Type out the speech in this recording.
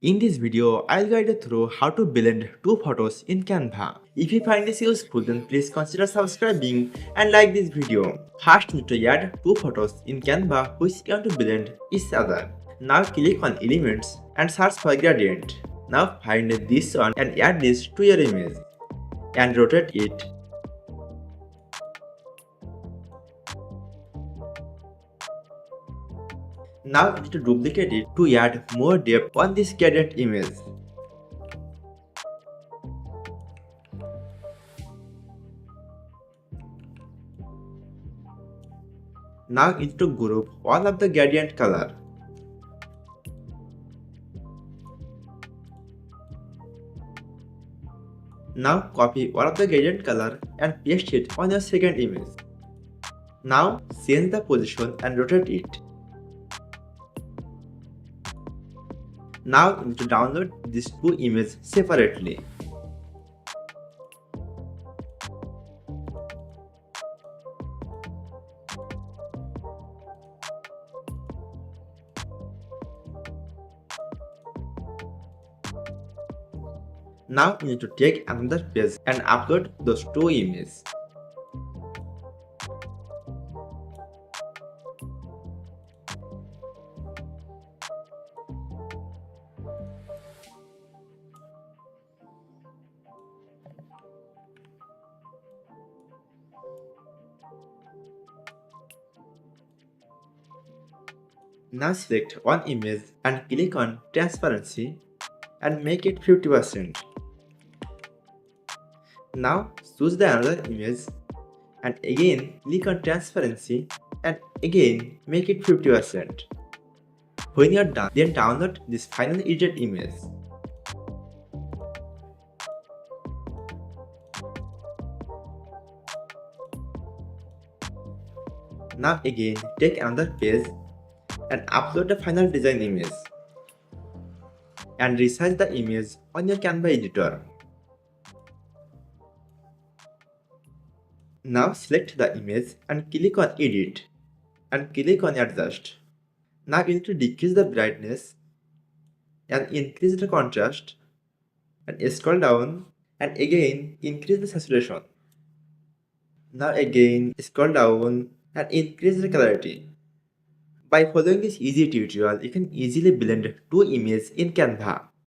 In this video, I'll guide you through how to blend two photos in Canva. If you find this useful, then please consider subscribing and like this video. First, need to add two photos in Canva which you want to blend each other. Now click on Elements and search for gradient. Now find this one and add this to your image and rotate it. Now you need to duplicate it to add more depth on this gradient image. Now you need to group all of the gradient color. Now copy all of the gradient color and paste it on your second image. Now change the position and rotate it. Now you need to download these two images separately. Now you need to take another page and upload those two images. Now select one image and click on transparency and make it 50%. Now choose the another image and again click on transparency and again make it 50%. When you are done, then download this final edited image. Now again take another page and upload the final design image and resize the image on your Canva editor. Now select the image and click on edit and click on adjust. Now you need to decrease the brightness and increase the contrast and scroll down and again increase the saturation. Now again scroll down and increase the clarity. By following this easy tutorial, you can easily blend two images in Canva.